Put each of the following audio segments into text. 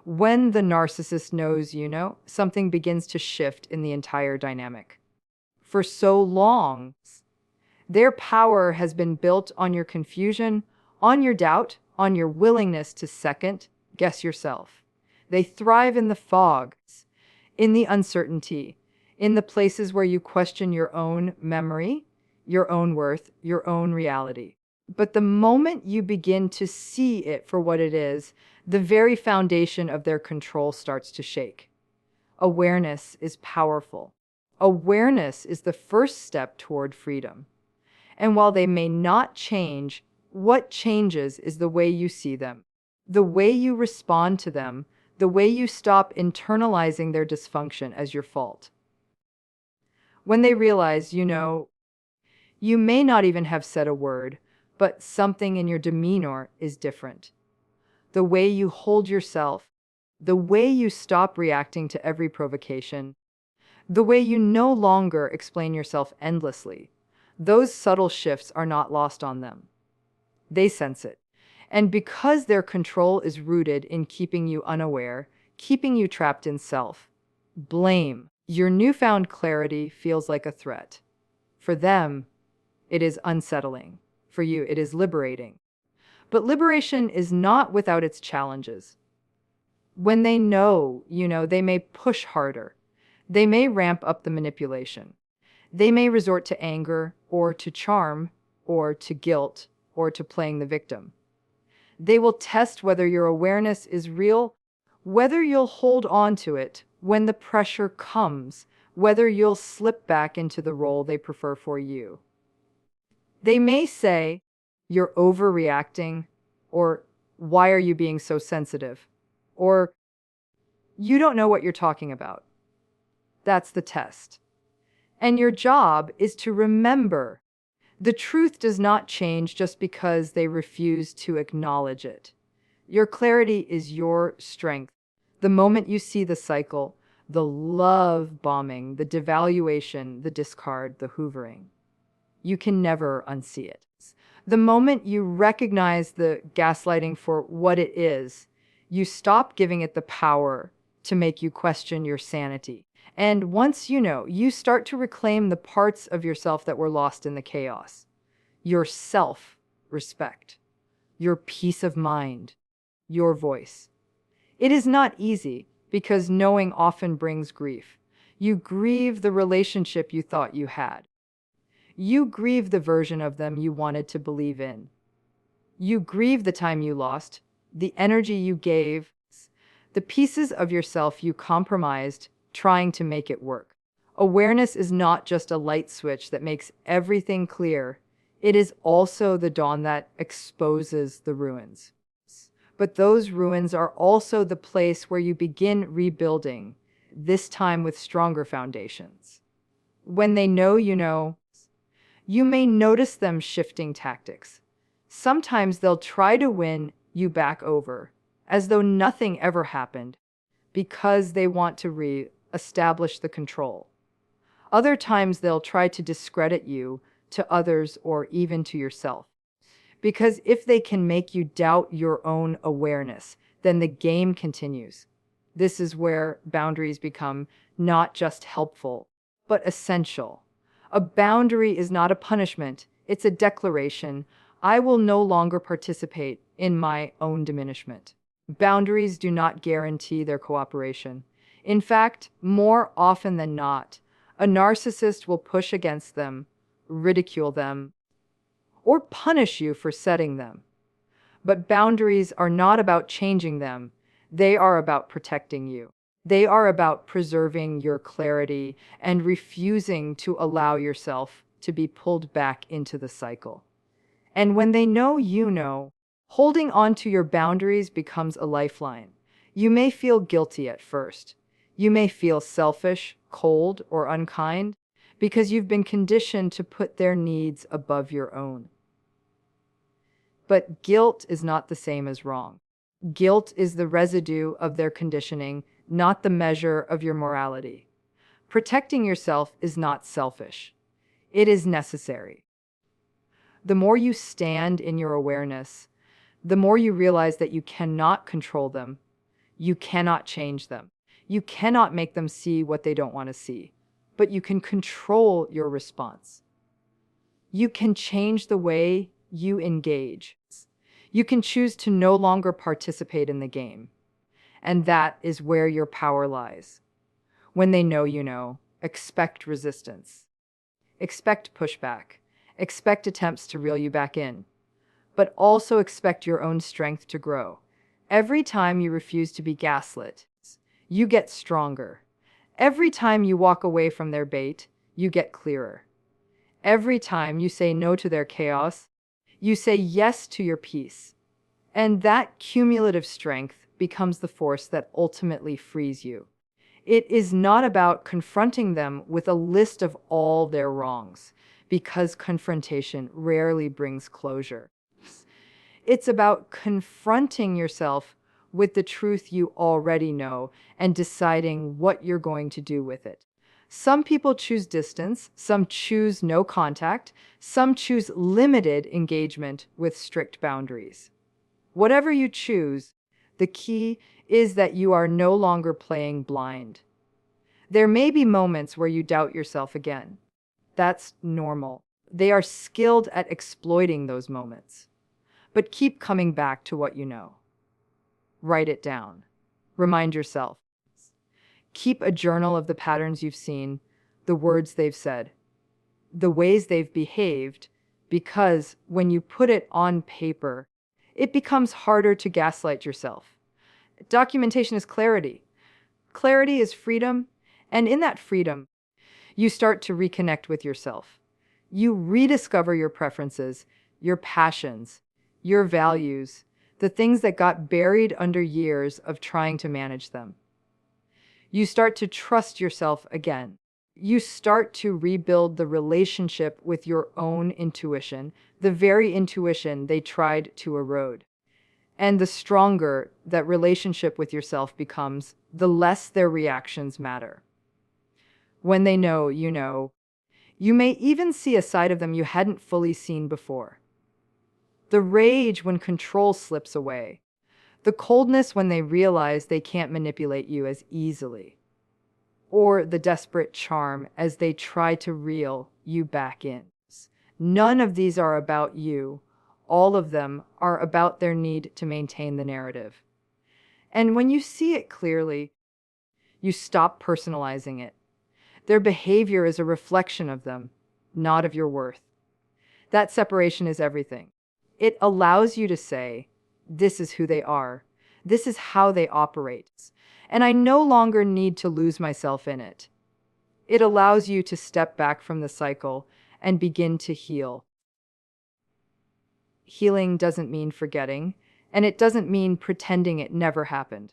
When the narcissist knows you know, something begins to shift in the entire dynamic. For so long, their power has been built on your confusion, on your doubt, on your willingness to second guess yourself. They thrive in the fog, in the uncertainty, in the places where you question your own memory, your own worth, your own reality. But the moment you begin to see it for what it is, the very foundation of their control starts to shake. Awareness is powerful. Awareness is the first step toward freedom. And while they may not change, what changes is the way you see them, the way you respond to them, the way you stop internalizing their dysfunction as your fault. When they realize, you may not even have said a word, but something in your demeanor is different. The way you hold yourself, the way you stop reacting to every provocation, the way you no longer explain yourself endlessly, those subtle shifts are not lost on them. They sense it. And because their control is rooted in keeping you unaware, keeping you trapped in self-blame, your newfound clarity feels like a threat. For them, it is unsettling. For you, it is liberating. But liberation is not without its challenges. When they know, they may push harder. They may ramp up the manipulation. They may resort to anger, or to charm, or to guilt, or to playing the victim. They will test whether your awareness is real, whether you'll hold on to it when the pressure comes, whether you'll slip back into the role they prefer for you. They may say, "You're overreacting," or "Why are you being so sensitive?" or "You don't know what you're talking about." That's the test. And your job is to remember, the truth does not change just because they refuse to acknowledge it. Your clarity is your strength. The moment you see the cycle, the love bombing, the devaluation, the discard, the hoovering, you can never unsee it. The moment you recognize the gaslighting for what it is, you stop giving it the power to make you question your sanity. And once you start to reclaim the parts of yourself that were lost in the chaos. Your self-respect, your peace of mind, your voice. It is not easy because knowing often brings grief. You grieve the relationship you thought you had. You grieve the version of them you wanted to believe in. You grieve the time you lost, the energy you gave, the pieces of yourself you compromised trying to make it work. Awareness is not just a light switch that makes everything clear. It is also the dawn that exposes the ruins. But those ruins are also the place where you begin rebuilding, this time with stronger foundations. When they know, you may notice them shifting tactics. Sometimes they'll try to win you back over, as though nothing ever happened, because they want to re-establish the control. Other times they'll try to discredit you to others or even to yourself. Because if they can make you doubt your own awareness, then the game continues. This is where boundaries become not just helpful, but essential. A boundary is not a punishment, it's a declaration. I will no longer participate in my own diminishment. Boundaries do not guarantee their cooperation. In fact, more often than not, a narcissist will push against them, ridicule them, or punish you for setting them. But boundaries are not about changing them. They are about protecting you. They are about preserving your clarity and refusing to allow yourself to be pulled back into the cycle. And when they know you know, holding on to your boundaries becomes a lifeline. You may feel guilty at first. You may feel selfish, cold, or unkind because you've been conditioned to put their needs above your own. But guilt is not the same as wrong. Guilt is the residue of their conditioning, not the measure of your morality. Protecting yourself is not selfish. It is necessary. The more you stand in your awareness, the more you realize that you cannot control them. You cannot change them. You cannot make them see what they don't want to see, but you can control your response. You can change the way you engage. You can choose to no longer participate in the game. And that is where your power lies. When they know you know, expect resistance. Expect pushback. Expect attempts to reel you back in. But also expect your own strength to grow. Every time you refuse to be gaslit, you get stronger. Every time you walk away from their bait, you get clearer. Every time you say no to their chaos, you say yes to your peace. And that cumulative strength becomes the force that ultimately frees you. It is not about confronting them with a list of all their wrongs, because confrontation rarely brings closure. It's about confronting yourself with the truth you already know and deciding what you're going to do with it. Some people choose distance, some choose no contact, some choose limited engagement with strict boundaries. Whatever you choose, the key is that you are no longer playing blind. There may be moments where you doubt yourself again. That's normal. They are skilled at exploiting those moments. But keep coming back to what you know. Write it down. Remind yourself. Keep a journal of the patterns you've seen, the words they've said, the ways they've behaved, because when you put it on paper, it becomes harder to gaslight yourself. Documentation is clarity. Clarity is freedom, and in that freedom, you start to reconnect with yourself. You rediscover your preferences, your passions, your values, the things that got buried under years of trying to manage them. You start to trust yourself again. You start to rebuild the relationship with your own intuition, the very intuition they tried to erode. And the stronger that relationship with yourself becomes, the less their reactions matter. When they know, you may even see a side of them you hadn't fully seen before. The rage when control slips away. The coldness when they realize they can't manipulate you as easily. Or the desperate charm as they try to reel you back in. None of these are about you. All of them are about their need to maintain the narrative. And when you see it clearly, you stop personalizing it. Their behavior is a reflection of them, not of your worth. That separation is everything. It allows you to say, this is who they are. This is how they operate. And I no longer need to lose myself in it. It allows you to step back from the cycle and begin to heal. Healing doesn't mean forgetting, and it doesn't mean pretending it never happened.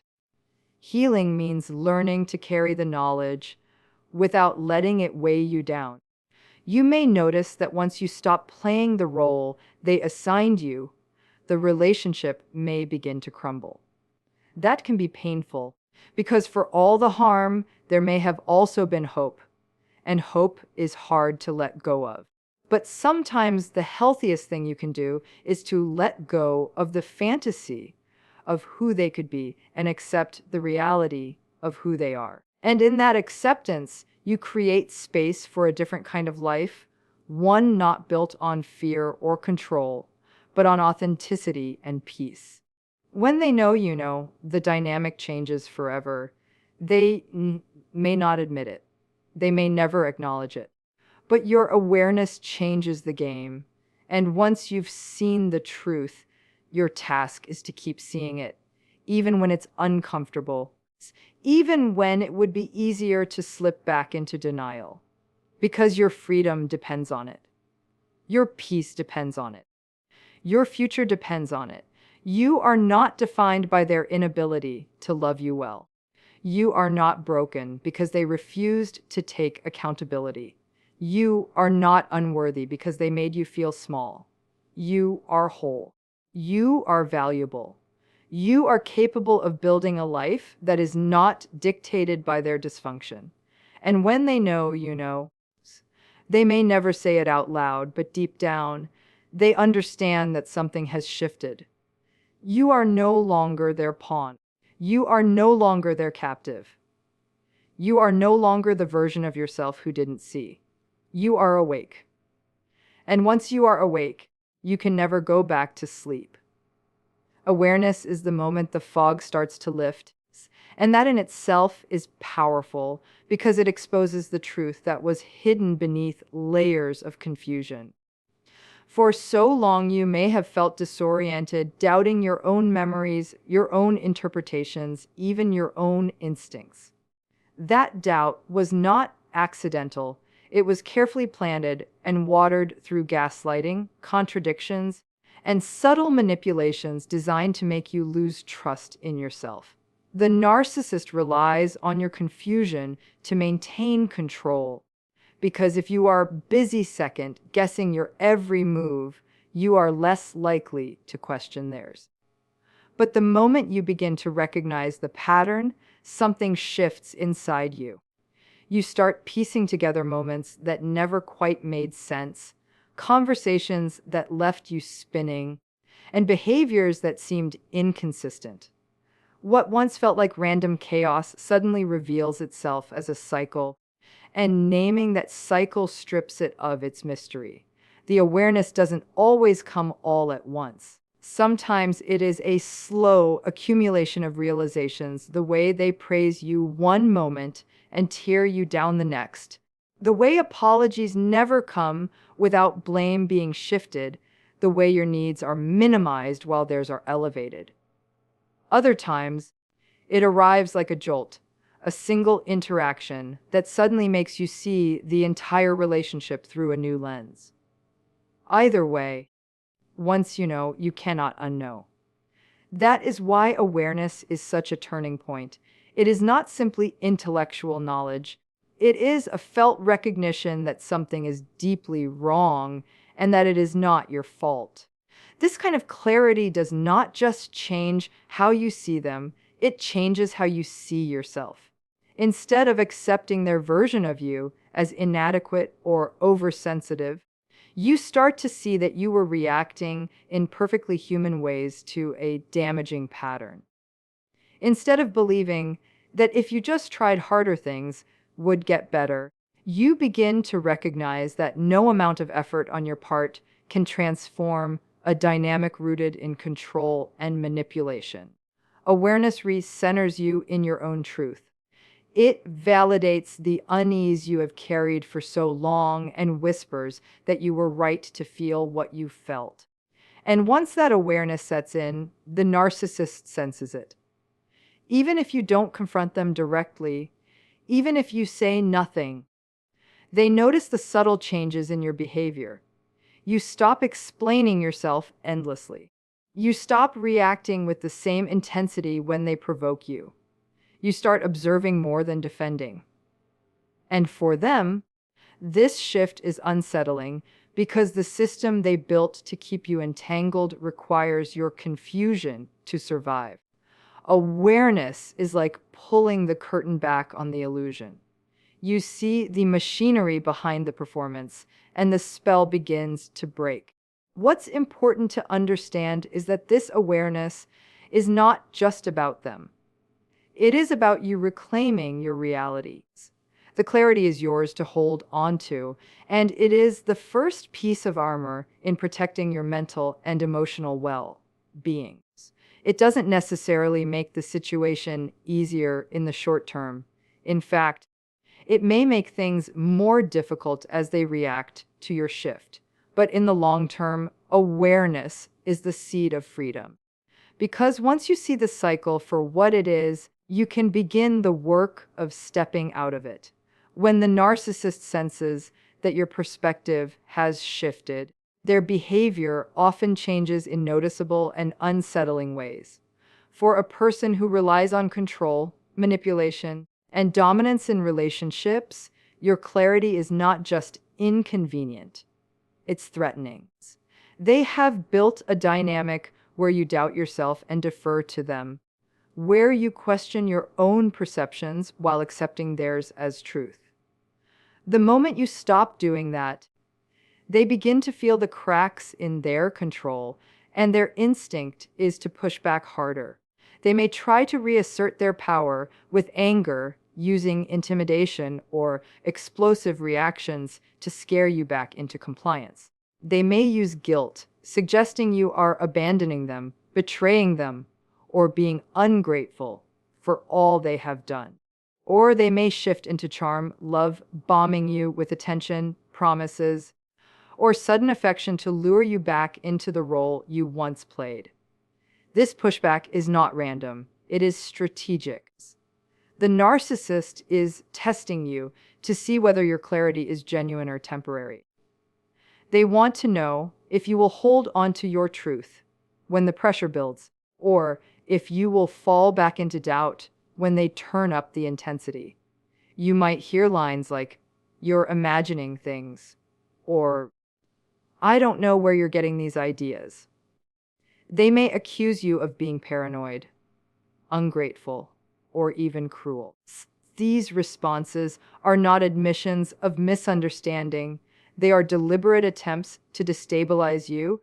Healing means learning to carry the knowledge without letting it weigh you down. You may notice that once you stop playing the role they assigned you, the relationship may begin to crumble. That can be painful, because for all the harm, there may have also been hope, and hope is hard to let go of. But sometimes the healthiest thing you can do is to let go of the fantasy of who they could be and accept the reality of who they are. And in that acceptance, you create space for a different kind of life, one not built on fear or control, but on authenticity and peace. When they know you know, the dynamic changes forever. They may not admit it. They may never acknowledge it. But your awareness changes the game. And once you've seen the truth, your task is to keep seeing it, even when it's uncomfortable, even when it would be easier to slip back into denial, because your freedom depends on it. Your peace depends on it. Your future depends on it. You are not defined by their inability to love you well. You are not broken because they refused to take accountability. You are not unworthy because they made you feel small. You are whole. You are valuable. You are capable of building a life that is not dictated by their dysfunction. And when they know you know, they may never say it out loud, but deep down, they understand that something has shifted. You are no longer their pawn. You are no longer their captive. You are no longer the version of yourself who didn't see. You are awake. And once you are awake, you can never go back to sleep. Awareness is the moment the fog starts to lift, and that in itself is powerful because it exposes the truth that was hidden beneath layers of confusion. For so long, you may have felt disoriented, doubting your own memories, your own interpretations, even your own instincts. That doubt was not accidental. It was carefully planted and watered through gaslighting, contradictions, and subtle manipulations designed to make you lose trust in yourself. The narcissist relies on your confusion to maintain control, because if you are busy second guessing your every move, you are less likely to question theirs. But the moment you begin to recognize the pattern, something shifts inside you. You start piecing together moments that never quite made sense, conversations that left you spinning, and behaviors that seemed inconsistent. What once felt like random chaos suddenly reveals itself as a cycle, and naming that cycle strips it of its mystery. The awareness doesn't always come all at once. Sometimes it is a slow accumulation of realizations, the way they praise you one moment and tear you down the next. The way apologies never come without blame being shifted, the way your needs are minimized while theirs are elevated. Other times, it arrives like a jolt, a single interaction that suddenly makes you see the entire relationship through a new lens. Either way, once you know, you cannot unknow. That is why awareness is such a turning point. It is not simply intellectual knowledge. It is a felt recognition that something is deeply wrong and that it is not your fault. This kind of clarity does not just change how you see them, it changes how you see yourself. Instead of accepting their version of you as inadequate or oversensitive, you start to see that you were reacting in perfectly human ways to a damaging pattern. Instead of believing that if you just tried harder, things would get better, you begin to recognize that no amount of effort on your part can transform a dynamic rooted in control and manipulation. Awareness recenters you in your own truth. It validates the unease you have carried for so long and whispers that you were right to feel what you felt. And once that awareness sets in, the narcissist senses it. Even if you don't confront them directly, even if you say nothing, they notice the subtle changes in your behavior. You stop explaining yourself endlessly. You stop reacting with the same intensity when they provoke you. You start observing more than defending. And for them, this shift is unsettling because the system they built to keep you entangled requires your confusion to survive. Awareness is like pulling the curtain back on the illusion. You see the machinery behind the performance, and the spell begins to break. What's important to understand is that this awareness is not just about them. It is about you reclaiming your realities. The clarity is yours to hold on to, and it is the first piece of armor in protecting your mental and emotional well-being. It doesn't necessarily make the situation easier in the short term. In fact, it may make things more difficult as they react to your shift. But in the long term, awareness is the seed of freedom. Because once you see the cycle for what it is, you can begin the work of stepping out of it. When the narcissist senses that your perspective has shifted, their behavior often changes in noticeable and unsettling ways. For a person who relies on control, manipulation, and dominance in relationships, your clarity is not just inconvenient, it's threatening. They have built a dynamic where you doubt yourself and defer to them, where you question your own perceptions while accepting theirs as truth. The moment you stop doing that, they begin to feel the cracks in their control, and their instinct is to push back harder. They may try to reassert their power with anger, using intimidation or explosive reactions to scare you back into compliance. They may use guilt, suggesting you are abandoning them, betraying them, or being ungrateful for all they have done. Or they may shift into charm, love, bombing you with attention, promises, or sudden affection to lure you back into the role you once played. This pushback is not random, it is strategic. The narcissist is testing you to see whether your clarity is genuine or temporary. They want to know if you will hold on to your truth when the pressure builds, or if you will fall back into doubt when they turn up the intensity. You might hear lines like, "You're imagining things," or "I don't know where you're getting these ideas." They may accuse you of being paranoid, ungrateful, or even cruel. These responses are not admissions of misunderstanding. They are deliberate attempts to destabilize you,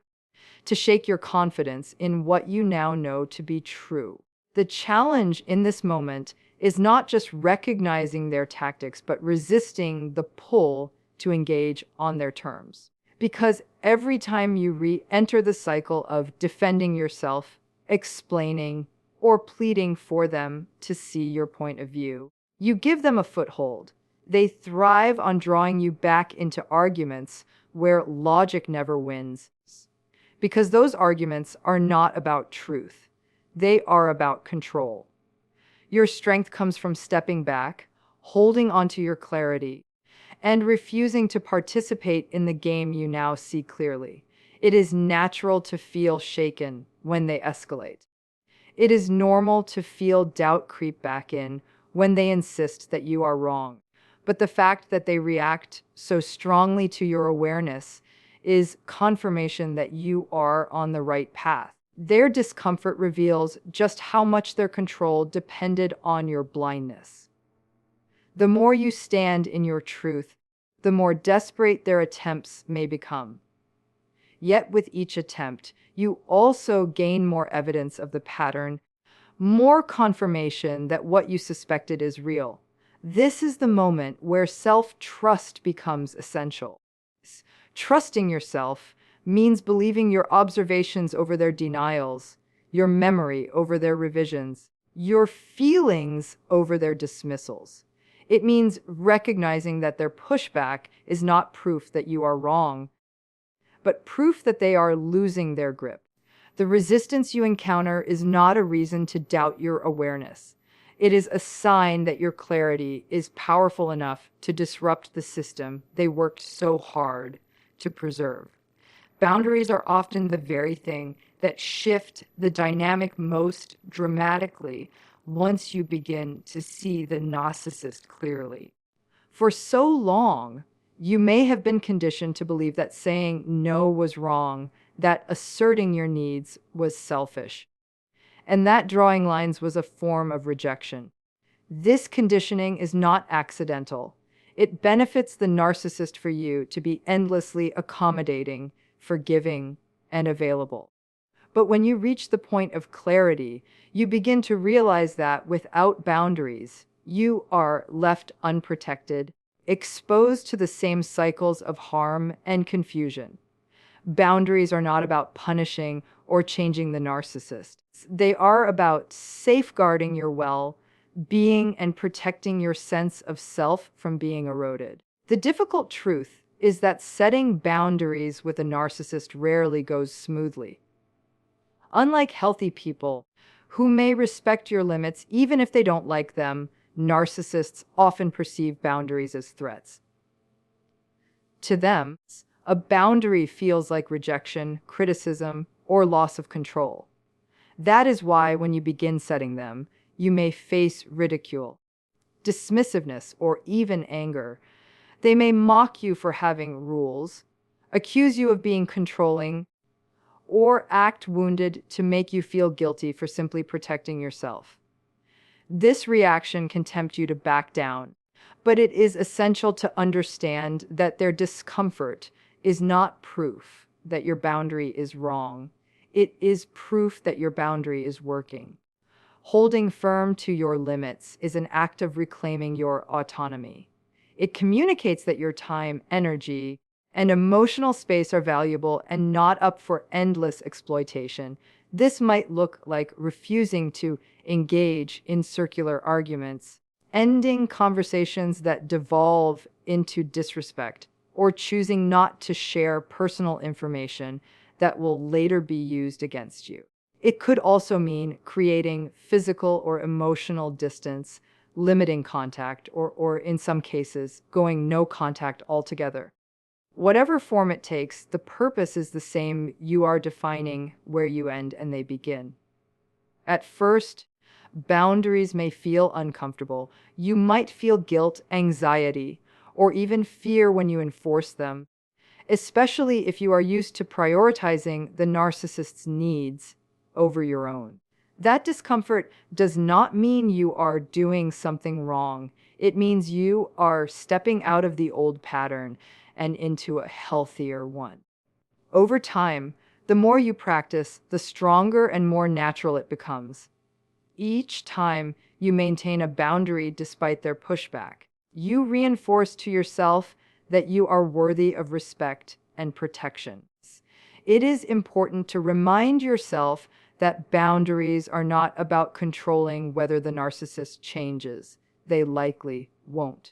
to shake your confidence in what you now know to be true. The challenge in this moment is not just recognizing their tactics, but resisting the pull to engage on their terms. Because every time you re-enter the cycle of defending yourself, explaining, or pleading for them to see your point of view, you give them a foothold. They thrive on drawing you back into arguments where logic never wins. Because those arguments are not about truth. They are about control. Your strength comes from stepping back, holding onto your clarity, and refusing to participate in the game you now see clearly. It is natural to feel shaken when they escalate. It is normal to feel doubt creep back in when they insist that you are wrong. But the fact that they react so strongly to your awareness is confirmation that you are on the right path. Their discomfort reveals just how much their control depended on your blindness. The more you stand in your truth, the more desperate their attempts may become. Yet with each attempt, you also gain more evidence of the pattern, more confirmation that what you suspected is real. This is the moment where self-trust becomes essential. Trusting yourself means believing your observations over their denials, your memory over their revisions, your feelings over their dismissals. It means recognizing that their pushback is not proof that you are wrong, but proof that they are losing their grip. The resistance you encounter is not a reason to doubt your awareness. It is a sign that your clarity is powerful enough to disrupt the system they worked so hard to preserve. Boundaries are often the very thing that shift the dynamic most dramatically once you begin to see the narcissist clearly. For so long, you may have been conditioned to believe that saying no was wrong, that asserting your needs was selfish, and that drawing lines was a form of rejection. This conditioning is not accidental. It benefits the narcissist for you to be endlessly accommodating, forgiving, and available. But when you reach the point of clarity, you begin to realize that without boundaries, you are left unprotected, exposed to the same cycles of harm and confusion. Boundaries are not about punishing or changing the narcissist. They are about safeguarding your well-being and protecting your sense of self from being eroded. The difficult truth is that setting boundaries with a narcissist rarely goes smoothly. Unlike healthy people, who may respect your limits even if they don't like them, narcissists often perceive boundaries as threats. To them, a boundary feels like rejection, criticism, or loss of control. That is why when you begin setting them, you may face ridicule, dismissiveness, or even anger. They may mock you for having rules, accuse you of being controlling, or act wounded to make you feel guilty for simply protecting yourself. This reaction can tempt you to back down, but it is essential to understand that their discomfort is not proof that your boundary is wrong. It is proof that your boundary is working. Holding firm to your limits is an act of reclaiming your autonomy. It communicates that your time, energy, and emotional space are valuable and not up for endless exploitation. This might look like refusing to engage in circular arguments, ending conversations that devolve into disrespect, or choosing not to share personal information that will later be used against you. It could also mean creating physical or emotional distance, limiting contact, or in some cases, going no contact altogether. Whatever form it takes, the purpose is the same. You are defining where you end and they begin. At first, boundaries may feel uncomfortable. You might feel guilt, anxiety, or even fear when you enforce them, especially if you are used to prioritizing the narcissist's needs over your own. That discomfort does not mean you are doing something wrong. It means you are stepping out of the old pattern and into a healthier one. Over time, the more you practice, the stronger and more natural it becomes. Each time you maintain a boundary despite their pushback, you reinforce to yourself that you are worthy of respect and protection. It is important to remind yourself that boundaries are not about controlling whether the narcissist changes. They likely won't.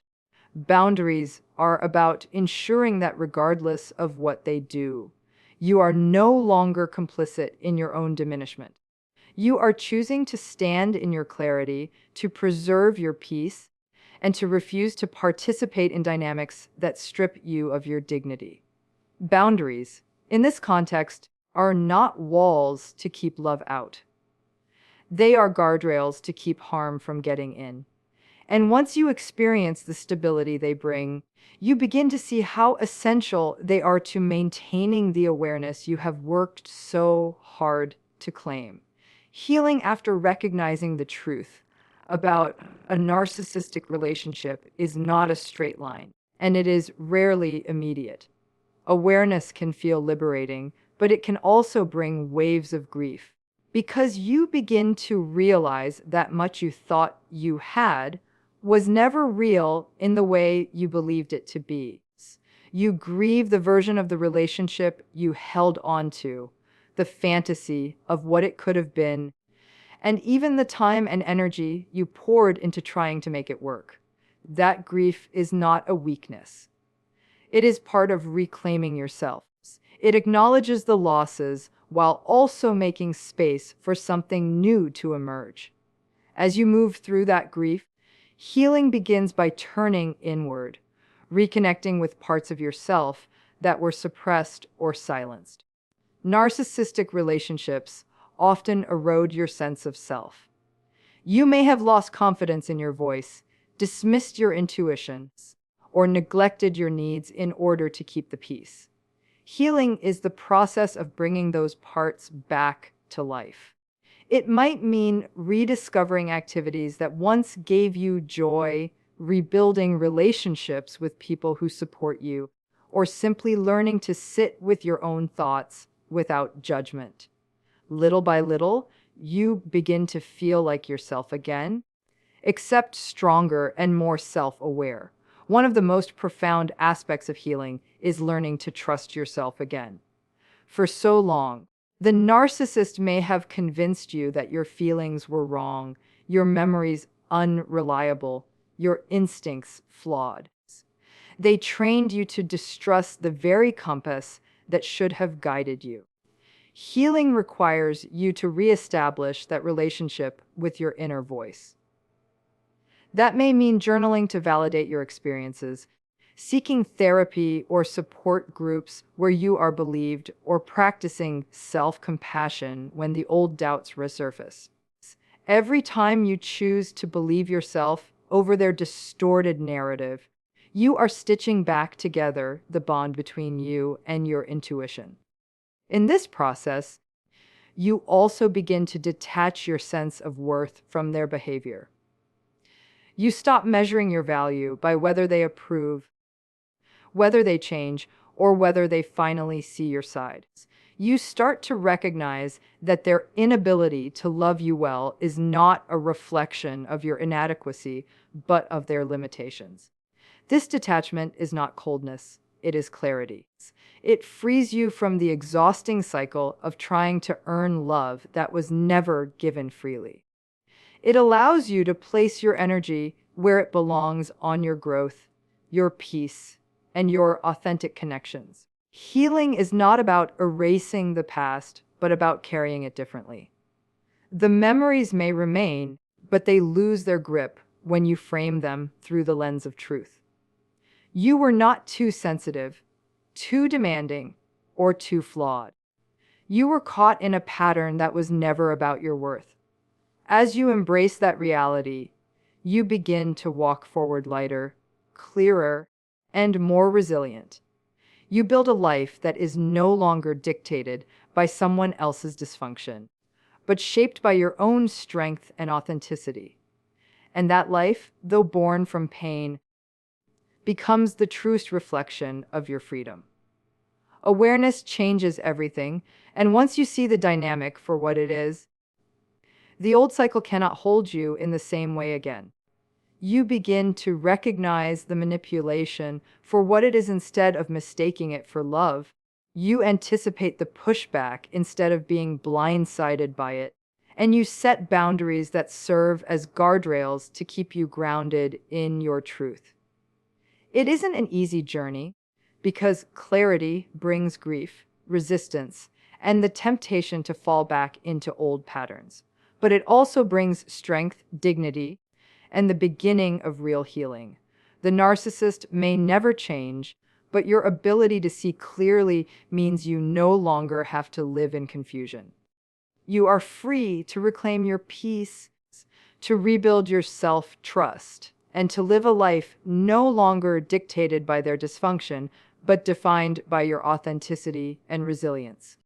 Boundaries are about ensuring that regardless of what they do, you are no longer complicit in your own diminishment. You are choosing to stand in your clarity, to preserve your peace, and to refuse to participate in dynamics that strip you of your dignity. Boundaries, in this context, are not walls to keep love out. They are guardrails to keep harm from getting in. And once you experience the stability they bring, you begin to see how essential they are to maintaining the awareness you have worked so hard to claim. Healing after recognizing the truth about a narcissistic relationship is not a straight line, and it is rarely immediate. Awareness can feel liberating, but it can also bring waves of grief, because you begin to realize that much you thought you had was never real in the way you believed it to be. You grieve the version of the relationship you held on to, the fantasy of what it could have been, and even the time and energy you poured into trying to make it work. That grief is not a weakness. It is part of reclaiming yourself. It acknowledges the losses while also making space for something new to emerge. As you move through that grief, healing begins by turning inward, reconnecting with parts of yourself that were suppressed or silenced. Narcissistic relationships often erode your sense of self. You may have lost confidence in your voice, dismissed your intuitions, or neglected your needs in order to keep the peace. Healing is the process of bringing those parts back to life. It might mean rediscovering activities that once gave you joy, rebuilding relationships with people who support you, or simply learning to sit with your own thoughts without judgment. Little by little, you begin to feel like yourself again, except stronger and more self-aware. One of the most profound aspects of healing is learning to trust yourself again. For so long, the narcissist may have convinced you that your feelings were wrong, your memories unreliable, your instincts flawed. They trained you to distrust the very compass that should have guided you. Healing requires you to reestablish that relationship with your inner voice. That may mean journaling to validate your experiences, seeking therapy or support groups where you are believed, or practicing self-compassion when the old doubts resurface. Every time you choose to believe yourself over their distorted narrative, you are stitching back together the bond between you and your intuition. In this process, you also begin to detach your sense of worth from their behavior. You stop measuring your value by whether they approve, whether they change, or whether they finally see your side. You start to recognize that their inability to love you well is not a reflection of your inadequacy, but of their limitations. This detachment is not coldness, it is clarity. It frees you from the exhausting cycle of trying to earn love that was never given freely. It allows you to place your energy where it belongs on your growth, your peace, and your authentic connections. Healing is not about erasing the past, but about carrying it differently. The memories may remain, but they lose their grip when you frame them through the lens of truth. You were not too sensitive, too demanding, or too flawed. You were caught in a pattern that was never about your worth. As you embrace that reality, you begin to walk forward lighter, clearer, and more resilient. You build a life that is no longer dictated by someone else's dysfunction, but shaped by your own strength and authenticity. And that life, though born from pain, becomes the truest reflection of your freedom. Awareness changes everything, and once you see the dynamic for what it is, the old cycle cannot hold you in the same way again. You begin to recognize the manipulation for what it is instead of mistaking it for love. You anticipate the pushback instead of being blindsided by it, and you set boundaries that serve as guardrails to keep you grounded in your truth. It isn't an easy journey because clarity brings grief, resistance, and the temptation to fall back into old patterns. But it also brings strength, dignity, and the beginning of real healing. The narcissist may never change, but your ability to see clearly means you no longer have to live in confusion. You are free to reclaim your peace, to rebuild your self-trust, and to live a life no longer dictated by their dysfunction, but defined by your authenticity and resilience.